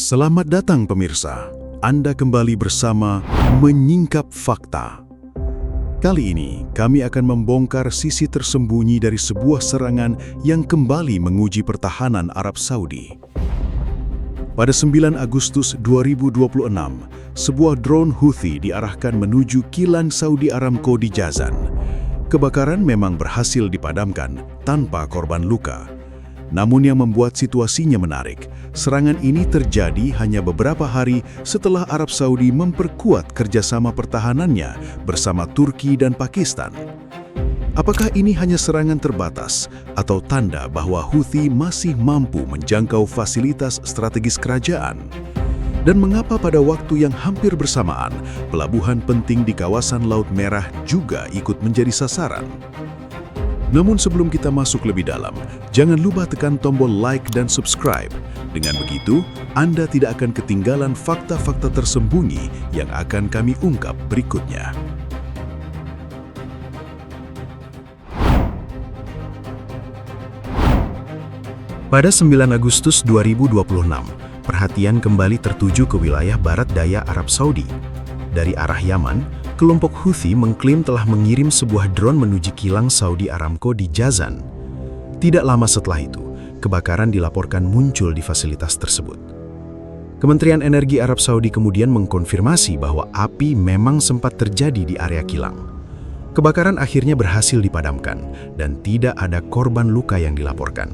Selamat datang pemirsa, Anda kembali bersama Menyingkap Fakta. Kali ini kami akan membongkar sisi tersembunyi dari sebuah serangan yang kembali menguji pertahanan Arab Saudi. Pada 9 Agustus 2026, sebuah drone Houthi diarahkan menuju kilang Saudi Aramco di Jazan. Kebakaran memang berhasil dipadamkan tanpa korban luka. Namun yang membuat situasinya menarik, serangan ini terjadi hanya beberapa hari setelah Arab Saudi memperkuat kerjasama pertahanannya bersama Turki dan Pakistan. Apakah ini hanya serangan terbatas atau tanda bahwa Houthi masih mampu menjangkau fasilitas strategis kerajaan? Dan mengapa pada waktu yang hampir bersamaan, pelabuhan penting di kawasan Laut Merah juga ikut menjadi sasaran? Namun sebelum kita masuk lebih dalam, jangan lupa tekan tombol like dan subscribe. Dengan begitu, Anda tidak akan ketinggalan fakta-fakta tersembunyi yang akan kami ungkap berikutnya. Pada 9 Agustus 2026, perhatian kembali tertuju ke wilayah barat daya Arab Saudi. Dari arah Yaman, kelompok Houthi mengklaim telah mengirim sebuah drone menuju kilang Saudi Aramco di Jazan. Tidak lama setelah itu, kebakaran dilaporkan muncul di fasilitas tersebut. Kementerian Energi Arab Saudi kemudian mengkonfirmasi bahwa api memang sempat terjadi di area kilang. Kebakaran akhirnya berhasil dipadamkan dan tidak ada korban luka yang dilaporkan.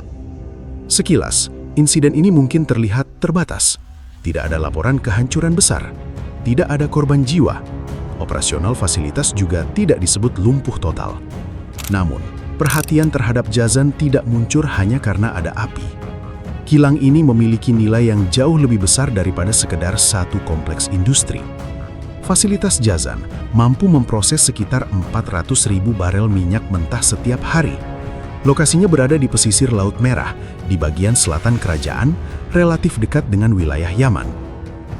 Sekilas, insiden ini mungkin terlihat terbatas. Tidak ada laporan kehancuran besar. Tidak ada korban jiwa. Operasional fasilitas juga tidak disebut lumpuh total. Namun, perhatian terhadap Jazan tidak muncul hanya karena ada api. Kilang ini memiliki nilai yang jauh lebih besar daripada sekedar satu kompleks industri. Fasilitas Jazan mampu memproses sekitar 400.000 barel minyak mentah setiap hari. Lokasinya berada di pesisir Laut Merah, di bagian selatan kerajaan, relatif dekat dengan wilayah Yaman.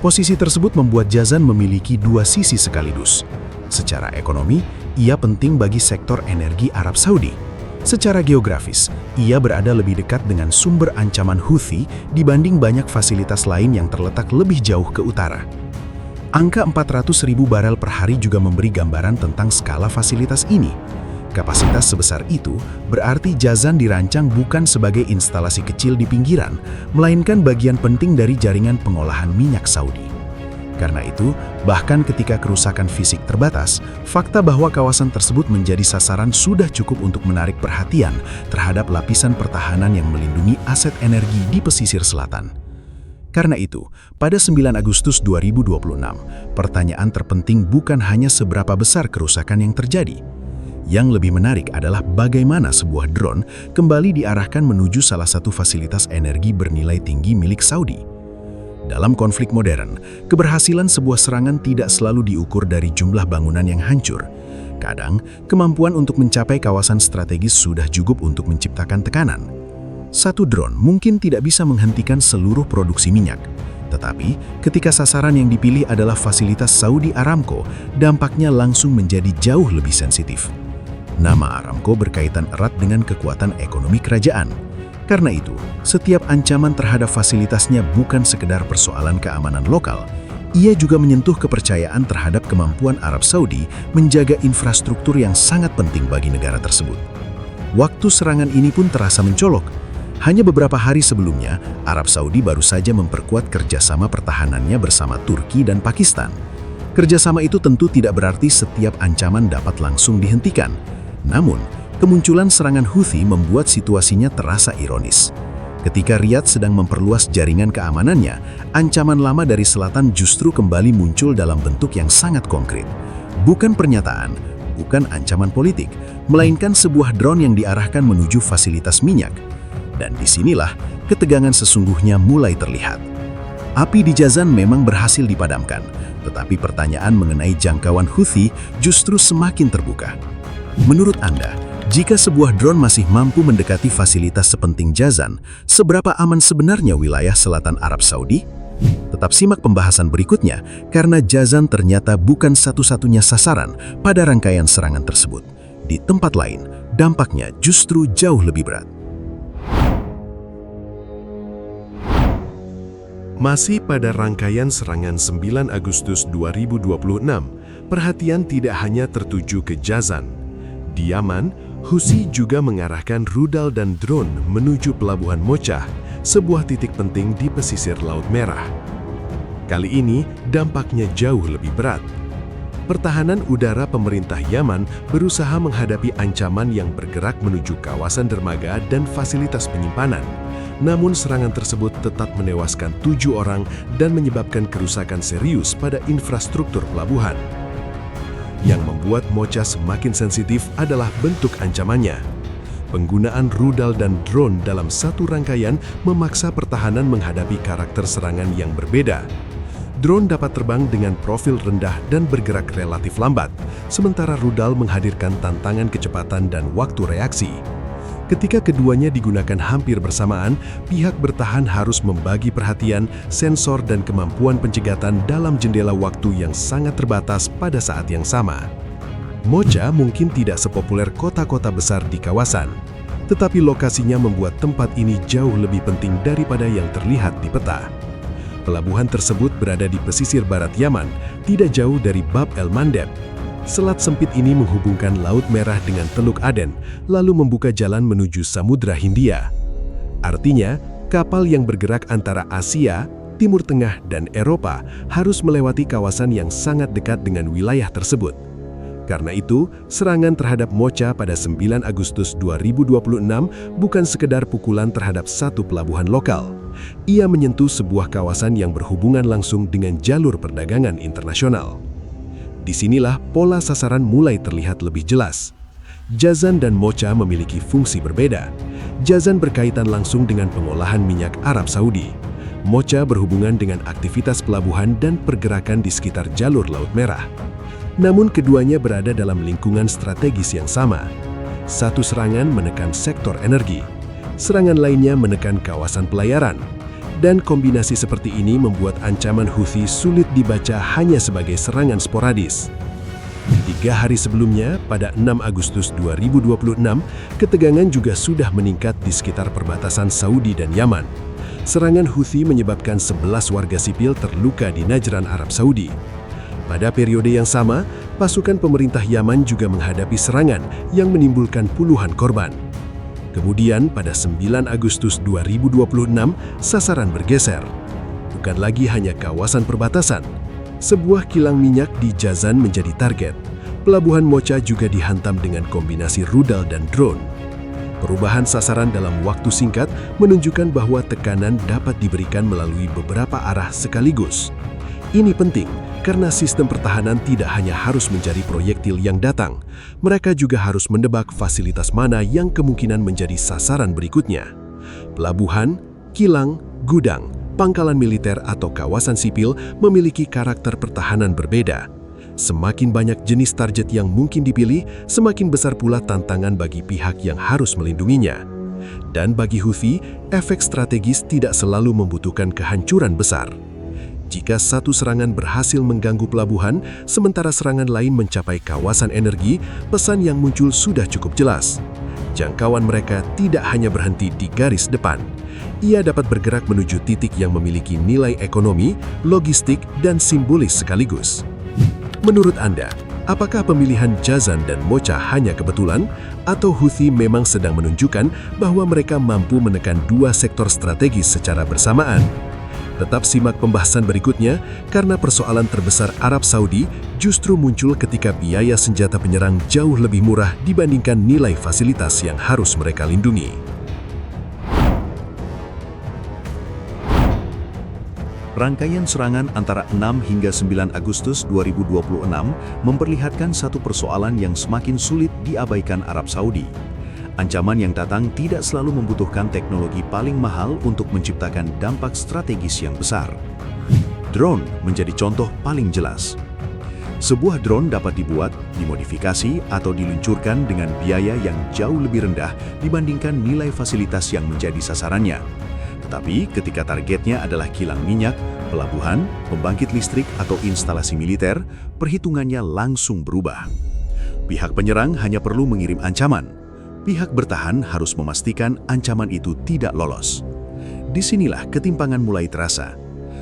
Posisi tersebut membuat Jazan memiliki dua sisi sekaligus. Secara ekonomi, ia penting bagi sektor energi Arab Saudi. Secara geografis, ia berada lebih dekat dengan sumber ancaman Houthi dibanding banyak fasilitas lain yang terletak lebih jauh ke utara. Angka 400.000 barel per hari juga memberi gambaran tentang skala fasilitas ini. Kapasitas sebesar itu berarti Jazan dirancang bukan sebagai instalasi kecil di pinggiran, melainkan bagian penting dari jaringan pengolahan minyak Saudi. Karena itu, bahkan ketika kerusakan fisik terbatas, fakta bahwa kawasan tersebut menjadi sasaran sudah cukup untuk menarik perhatian terhadap lapisan pertahanan yang melindungi aset energi di pesisir selatan. Karena itu, pada 9 Agustus 2026, pertanyaan terpenting bukan hanya seberapa besar kerusakan yang terjadi. Yang lebih menarik adalah bagaimana sebuah drone kembali diarahkan menuju salah satu fasilitas energi bernilai tinggi milik Saudi. Dalam konflik modern, keberhasilan sebuah serangan tidak selalu diukur dari jumlah bangunan yang hancur. Kadang, kemampuan untuk mencapai kawasan strategis sudah cukup untuk menciptakan tekanan. Satu drone mungkin tidak bisa menghentikan seluruh produksi minyak. Tetapi, ketika sasaran yang dipilih adalah fasilitas Saudi Aramco, dampaknya langsung menjadi jauh lebih sensitif. Nama Aramco berkaitan erat dengan kekuatan ekonomi kerajaan. Karena itu, setiap ancaman terhadap fasilitasnya bukan sekedar persoalan keamanan lokal, ia juga menyentuh kepercayaan terhadap kemampuan Arab Saudi menjaga infrastruktur yang sangat penting bagi negara tersebut. Waktu serangan ini pun terasa mencolok. Hanya beberapa hari sebelumnya, Arab Saudi baru saja memperkuat kerjasama pertahanannya bersama Turki dan Pakistan. Kerjasama itu tentu tidak berarti setiap ancaman dapat langsung dihentikan. Namun, kemunculan serangan Houthi membuat situasinya terasa ironis. Ketika Riyadh sedang memperluas jaringan keamanannya, ancaman lama dari selatan justru kembali muncul dalam bentuk yang sangat konkret. Bukan pernyataan, bukan ancaman politik, melainkan sebuah drone yang diarahkan menuju fasilitas minyak. Dan disinilah ketegangan sesungguhnya mulai terlihat. Api di Jazan memang berhasil dipadamkan, tetapi pertanyaan mengenai jangkauan Houthi justru semakin terbuka. Menurut Anda, jika sebuah drone masih mampu mendekati fasilitas sepenting Jazan, seberapa aman sebenarnya wilayah selatan Arab Saudi? Tetap simak pembahasan berikutnya, karena Jazan ternyata bukan satu-satunya sasaran pada rangkaian serangan tersebut. Di tempat lain, dampaknya justru jauh lebih berat. Masih pada rangkaian serangan 9 Agustus 2026, perhatian tidak hanya tertuju ke Jazan. Di Yaman, Houthi juga mengarahkan rudal dan drone menuju Pelabuhan Mocha, sebuah titik penting di pesisir Laut Merah. Kali ini dampaknya jauh lebih berat. Pertahanan udara pemerintah Yaman berusaha menghadapi ancaman yang bergerak menuju kawasan dermaga dan fasilitas penyimpanan. Namun serangan tersebut tetap menewaskan 7 orang dan menyebabkan kerusakan serius pada infrastruktur pelabuhan. Yang membuat Mocha semakin sensitif adalah bentuk ancamannya. Penggunaan rudal dan drone dalam satu rangkaian memaksa pertahanan menghadapi karakter serangan yang berbeda. Drone dapat terbang dengan profil rendah dan bergerak relatif lambat, sementara rudal menghadirkan tantangan kecepatan dan waktu reaksi. Ketika keduanya digunakan hampir bersamaan, pihak bertahan harus membagi perhatian, sensor dan kemampuan pencegatan dalam jendela waktu yang sangat terbatas pada saat yang sama. Mocha mungkin tidak sepopuler kota-kota besar di kawasan, tetapi lokasinya membuat tempat ini jauh lebih penting daripada yang terlihat di peta. Pelabuhan tersebut berada di pesisir barat Yaman, tidak jauh dari Bab el-Mandeb. Selat sempit ini menghubungkan Laut Merah dengan Teluk Aden, lalu membuka jalan menuju Samudra Hindia. Artinya, kapal yang bergerak antara Asia, Timur Tengah, dan Eropa harus melewati kawasan yang sangat dekat dengan wilayah tersebut. Karena itu, serangan terhadap Mocha pada 9 Agustus 2026 bukan sekedar pukulan terhadap satu pelabuhan lokal. Ia menyentuh sebuah kawasan yang berhubungan langsung dengan jalur perdagangan internasional. Disinilah pola sasaran mulai terlihat lebih jelas. Jazan dan Mocha memiliki fungsi berbeda. Jazan berkaitan langsung dengan pengolahan minyak Arab Saudi. Mocha berhubungan dengan aktivitas pelabuhan dan pergerakan di sekitar jalur Laut Merah. Namun keduanya berada dalam lingkungan strategis yang sama. Satu serangan menekan sektor energi, serangan lainnya menekan kawasan pelayaran. Dan kombinasi seperti ini membuat ancaman Houthi sulit dibaca hanya sebagai serangan sporadis. 3 hari sebelumnya, pada 6 Agustus 2026, ketegangan juga sudah meningkat di sekitar perbatasan Saudi dan Yaman. Serangan Houthi menyebabkan 11 warga sipil terluka di Najran, Arab Saudi. Pada periode yang sama, pasukan pemerintah Yaman juga menghadapi serangan yang menimbulkan puluhan korban. Kemudian pada 9 Agustus 2026, sasaran bergeser. Bukan lagi hanya kawasan perbatasan. Sebuah kilang minyak di Jazan menjadi target. Pelabuhan Mocha juga dihantam dengan kombinasi rudal dan drone. Perubahan sasaran dalam waktu singkat menunjukkan bahwa tekanan dapat diberikan melalui beberapa arah sekaligus. Ini penting karena sistem pertahanan tidak hanya harus mencari proyektil yang datang, mereka juga harus menebak fasilitas mana yang kemungkinan menjadi sasaran berikutnya. Pelabuhan, kilang, gudang, pangkalan militer atau kawasan sipil memiliki karakter pertahanan berbeda. Semakin banyak jenis target yang mungkin dipilih, semakin besar pula tantangan bagi pihak yang harus melindunginya. Dan bagi Houthi, efek strategis tidak selalu membutuhkan kehancuran besar. Jika satu serangan berhasil mengganggu pelabuhan, sementara serangan lain mencapai kawasan energi, pesan yang muncul sudah cukup jelas. Jangkauan mereka tidak hanya berhenti di garis depan. Ia dapat bergerak menuju titik yang memiliki nilai ekonomi, logistik, dan simbolis sekaligus. Menurut Anda, apakah pemilihan Jazan dan Mocha hanya kebetulan, atau Houthi memang sedang menunjukkan bahwa mereka mampu menekan dua sektor strategis secara bersamaan? Tetap simak pembahasan berikutnya, karena persoalan terbesar Arab Saudi justru muncul ketika biaya senjata penyerang jauh lebih murah dibandingkan nilai fasilitas yang harus mereka lindungi. Rangkaian serangan antara 6 hingga 9 Agustus 2026 memperlihatkan satu persoalan yang semakin sulit diabaikan Arab Saudi. Ancaman yang datang tidak selalu membutuhkan teknologi paling mahal untuk menciptakan dampak strategis yang besar. Drone menjadi contoh paling jelas. Sebuah drone dapat dibuat, dimodifikasi, atau diluncurkan dengan biaya yang jauh lebih rendah dibandingkan nilai fasilitas yang menjadi sasarannya. Tetapi ketika targetnya adalah kilang minyak, pelabuhan, pembangkit listrik, atau instalasi militer, perhitungannya langsung berubah. Pihak penyerang hanya perlu mengirim ancaman. Pihak bertahan harus memastikan ancaman itu tidak lolos. Disinilah ketimpangan mulai terasa.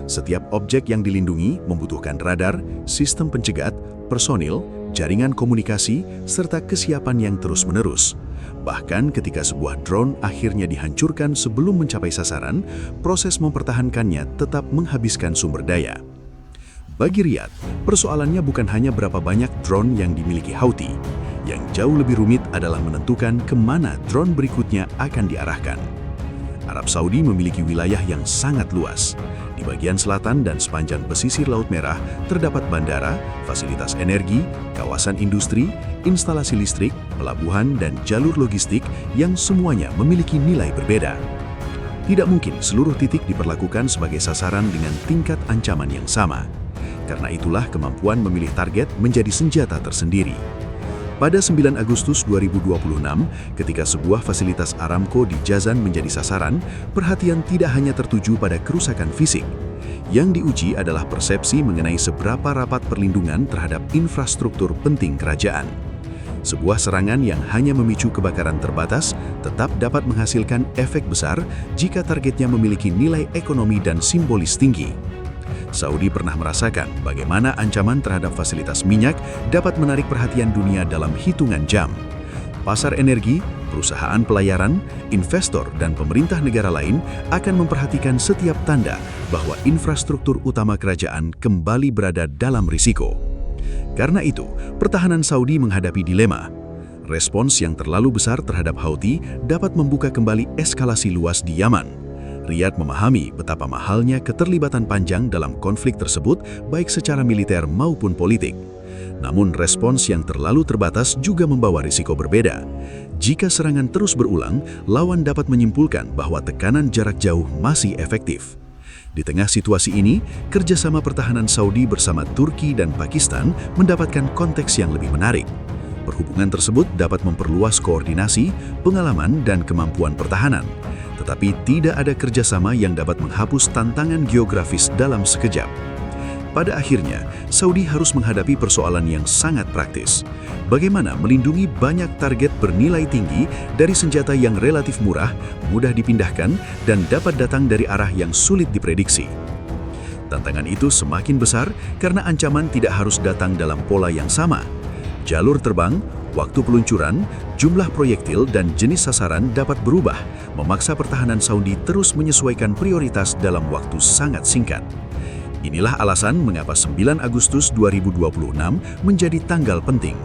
Setiap objek yang dilindungi membutuhkan radar, sistem pencegat, personil, jaringan komunikasi, serta kesiapan yang terus-menerus. Bahkan ketika sebuah drone akhirnya dihancurkan sebelum mencapai sasaran, proses mempertahankannya tetap menghabiskan sumber daya. Bagi Riyadh, persoalannya bukan hanya berapa banyak drone yang dimiliki Houthi. Yang jauh lebih rumit adalah menentukan kemana drone berikutnya akan diarahkan. Arab Saudi memiliki wilayah yang sangat luas. Di bagian selatan dan sepanjang pesisir Laut Merah terdapat bandara, fasilitas energi, kawasan industri, instalasi listrik, pelabuhan, dan jalur logistik yang semuanya memiliki nilai berbeda. Tidak mungkin seluruh titik diperlakukan sebagai sasaran dengan tingkat ancaman yang sama. Karena itulah kemampuan memilih target menjadi senjata tersendiri. Pada 9 Agustus 2026, ketika sebuah fasilitas Aramco di Jazan menjadi sasaran, perhatian tidak hanya tertuju pada kerusakan fisik. Yang diuji adalah persepsi mengenai seberapa rapat perlindungan terhadap infrastruktur penting kerajaan. Sebuah serangan yang hanya memicu kebakaran terbatas tetap dapat menghasilkan efek besar jika targetnya memiliki nilai ekonomi dan simbolis tinggi. Saudi pernah merasakan bagaimana ancaman terhadap fasilitas minyak dapat menarik perhatian dunia dalam hitungan jam. Pasar energi, perusahaan pelayaran, investor, dan pemerintah negara lain akan memperhatikan setiap tanda bahwa infrastruktur utama kerajaan kembali berada dalam risiko. Karena itu, pertahanan Saudi menghadapi dilema. Respons yang terlalu besar terhadap Houthi dapat membuka kembali eskalasi luas di Yaman. Riyadh memahami betapa mahalnya keterlibatan panjang dalam konflik tersebut, baik secara militer maupun politik. Namun respons yang terlalu terbatas juga membawa risiko berbeda. Jika serangan terus berulang, lawan dapat menyimpulkan bahwa tekanan jarak jauh masih efektif. Di tengah situasi ini, kerjasama pertahanan Saudi bersama Turki dan Pakistan mendapatkan konteks yang lebih menarik. Perhubungan tersebut dapat memperluas koordinasi, pengalaman, dan kemampuan pertahanan. Tetapi tidak ada kerjasama yang dapat menghapus tantangan geografis dalam sekejap. Pada akhirnya, Saudi harus menghadapi persoalan yang sangat praktis. Bagaimana melindungi banyak target bernilai tinggi dari senjata yang relatif murah, mudah dipindahkan, dan dapat datang dari arah yang sulit diprediksi. Tantangan itu semakin besar karena ancaman tidak harus datang dalam pola yang sama. Jalur terbang, waktu peluncuran, jumlah proyektil, dan jenis sasaran dapat berubah, memaksa pertahanan Saudi terus menyesuaikan prioritas dalam waktu sangat singkat. Inilah alasan mengapa 9 Agustus 2026 menjadi tanggal penting.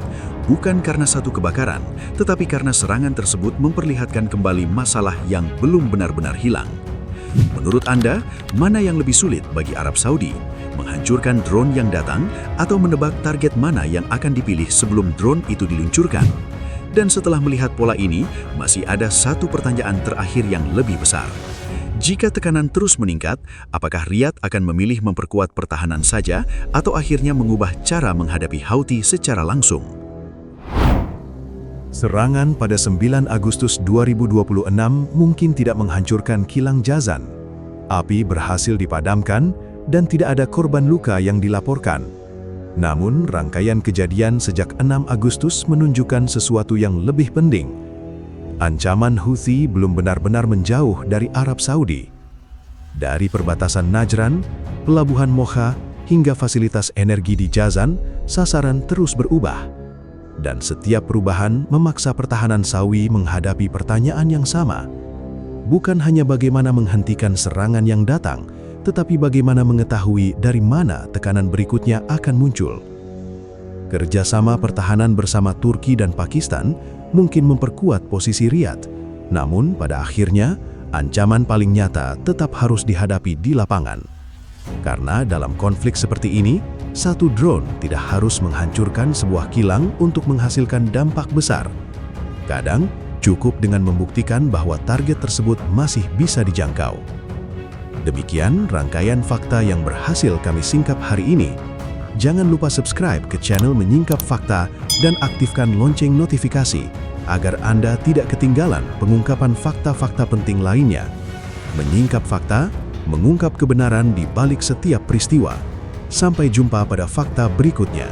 Bukan karena satu kebakaran, tetapi karena serangan tersebut memperlihatkan kembali masalah yang belum benar-benar hilang. Menurut Anda, mana yang lebih sulit bagi Arab Saudi? Menghancurkan drone yang datang atau menebak target mana yang akan dipilih sebelum drone itu diluncurkan? Dan setelah melihat pola ini, masih ada satu pertanyaan terakhir yang lebih besar. Jika tekanan terus meningkat, apakah Riyadh akan memilih memperkuat pertahanan saja atau akhirnya mengubah cara menghadapi Houthi secara langsung? Serangan pada 9 Agustus 2026 mungkin tidak menghancurkan kilang Jazan. Api berhasil dipadamkan dan tidak ada korban luka yang dilaporkan. Namun, rangkaian kejadian sejak 6 Agustus menunjukkan sesuatu yang lebih penting. Ancaman Houthi belum benar-benar menjauh dari Arab Saudi. Dari perbatasan Najran, pelabuhan Mocha, hingga fasilitas energi di Jazan, sasaran terus berubah. Dan setiap perubahan memaksa pertahanan Saudi menghadapi pertanyaan yang sama. Bukan hanya bagaimana menghentikan serangan yang datang, tetapi bagaimana mengetahui dari mana tekanan berikutnya akan muncul. Kerjasama pertahanan bersama Turki dan Pakistan mungkin memperkuat posisi Riyadh, namun pada akhirnya ancaman paling nyata tetap harus dihadapi di lapangan. Karena dalam konflik seperti ini, satu drone tidak harus menghancurkan sebuah kilang untuk menghasilkan dampak besar. Kadang cukup dengan membuktikan bahwa target tersebut masih bisa dijangkau. Demikian rangkaian fakta yang berhasil kami singkap hari ini. Jangan lupa subscribe ke channel Menyingkap Fakta dan aktifkan lonceng notifikasi agar Anda tidak ketinggalan pengungkapan fakta-fakta penting lainnya. Menyingkap Fakta, mengungkap kebenaran di balik setiap peristiwa. Sampai jumpa pada fakta berikutnya.